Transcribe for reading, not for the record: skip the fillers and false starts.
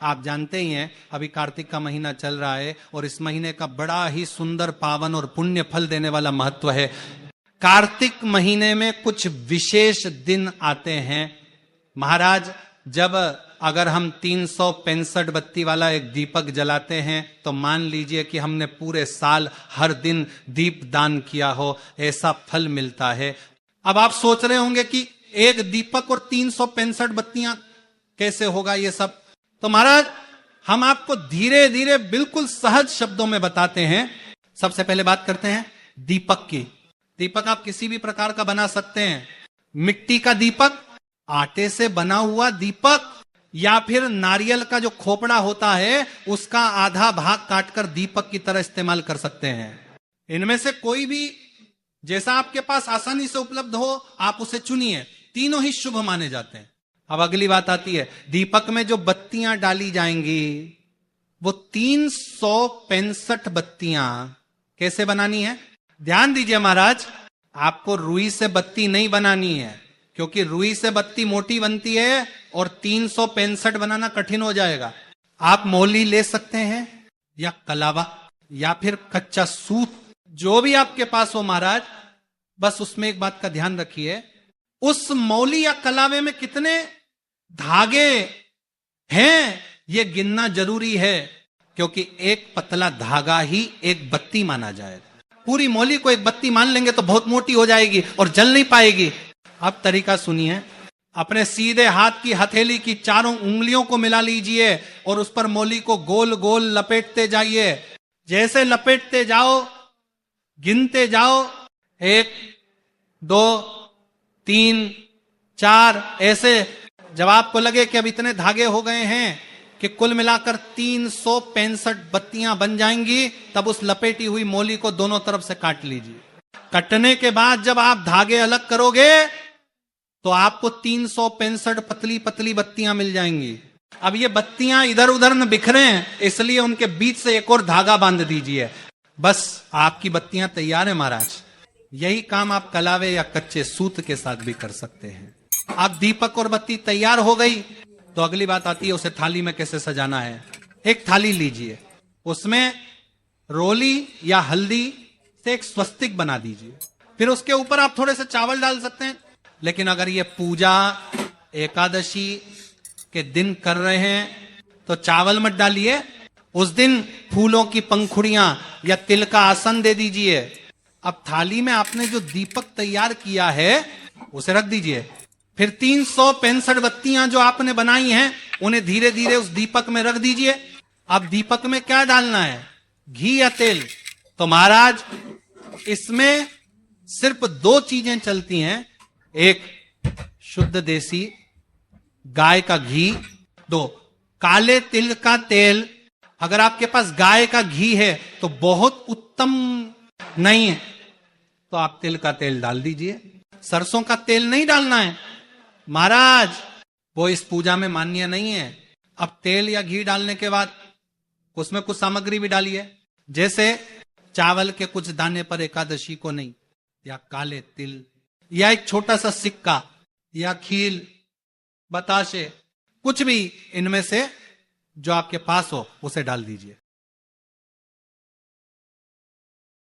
आप जानते ही हैं अभी कार्तिक का महीना चल रहा है और इस महीने का बड़ा ही सुंदर, पावन और पुण्य फल देने वाला महत्व है। कार्तिक महीने में कुछ विशेष दिन आते हैं महाराज। जब अगर हम 365 बत्ती वाला एक दीपक जलाते हैं तो मान लीजिए कि हमने पूरे साल हर दिन दीप दान किया हो, ऐसा फल मिलता है। अब आप सोच रहे होंगे कि एक दीपक और 365 बत्तियां कैसे होगा ये सब। तो महाराज हम आपको धीरे धीरे बिल्कुल सहज शब्दों में बताते हैं। सबसे पहले बात करते हैं दीपक की। दीपक आप किसी भी प्रकार का बना सकते हैं। मिट्टी का दीपक, आटे से बना हुआ दीपक, या फिर नारियल का जो खोपड़ा होता है उसका आधा भाग काटकर दीपक की तरह इस्तेमाल कर सकते हैं। इनमें से कोई भी जैसा आपके पास आसानी से उपलब्ध हो आप उसे चुनिए, तीनों ही शुभ माने जाते हैं। अब अगली बात आती है, दीपक में जो बत्तियां डाली जाएंगी वो 365 बत्तियां कैसे बनानी है। ध्यान दीजिए महाराज, आपको रुई से बत्ती नहीं बनानी है, क्योंकि रुई से बत्ती मोटी बनती है और 365 बनाना कठिन हो जाएगा। आप मौली ले सकते हैं या कलावा या फिर कच्चा सूत, जो भी आपके पास हो महाराज। बस उसमें एक बात का ध्यान रखिए, उस मौली या कलावे में कितने धागे हैं ये गिनना जरूरी है, क्योंकि एक पतला धागा ही एक बत्ती माना जाएगा। पूरी मौली को एक बत्ती मान लेंगे तो बहुत मोटी हो जाएगी और जल नहीं पाएगी। अब तरीका सुनिए, अपने सीधे हाथ की हथेली की चारों उंगलियों को मिला लीजिए और उस पर मौली को गोल गोल लपेटते जाइए। जैसे लपेटते जाओ गिनते जाओ, 1 2 3 4, ऐसे जब आपको लगे कि अब इतने धागे हो गए हैं कि कुल मिलाकर 365 बत्तियां बन जाएंगी, तब उस लपेटी हुई मौली को दोनों तरफ से काट लीजिए। कटने के बाद जब आप धागे अलग करोगे तो आपको 365 पतली पतली बत्तियां मिल जाएंगी। अब ये बत्तियां इधर उधर न बिखरे हैं, इसलिए उनके बीच से एक और धागा बांध दीजिए, बस आपकी बत्तियां तैयार है महाराज। यही काम आप कलावे या कच्चे सूत के साथ भी कर सकते हैं। आप दीपक और बत्ती तैयार हो गई तो अगली बात आती है उसे थाली में कैसे सजाना है। एक थाली लीजिए, उसमें रोली या हल्दी से एक स्वस्तिक बना दीजिए, फिर उसके ऊपर आप थोड़े से चावल डाल सकते हैं। लेकिन अगर ये पूजा एकादशी के दिन कर रहे हैं तो चावल मत डालिए, उस दिन फूलों की पंखुड़ियां या तिल का आसन दे दीजिए। अब थाली में आपने जो दीपक तैयार किया है उसे रख दीजिए, फिर 365 बत्तियां जो आपने बनाई हैं उन्हें धीरे धीरे उस दीपक में रख दीजिए। अब दीपक में क्या डालना है, घी या तेल। तो महाराज इसमें सिर्फ 2 चीजें चलती हैं, एक शुद्ध देसी गाय का घी, 2 काले तिल का तेल। अगर आपके पास गाय का घी है तो बहुत उत्तम, नहीं है तो आप तिल का तेल डाल दीजिए। सरसों का तेल नहीं डालना है महाराज, वो इस पूजा में मान्य नहीं है। अब तेल या घी डालने के बाद उसमें कुछ सामग्री भी डालिए, जैसे चावल के कुछ दाने पर एकादशी को नहीं, या काले तिल, या एक छोटा सा सिक्का, या खील, बताशे, कुछ भी इनमें से जो आपके पास हो उसे डाल दीजिए।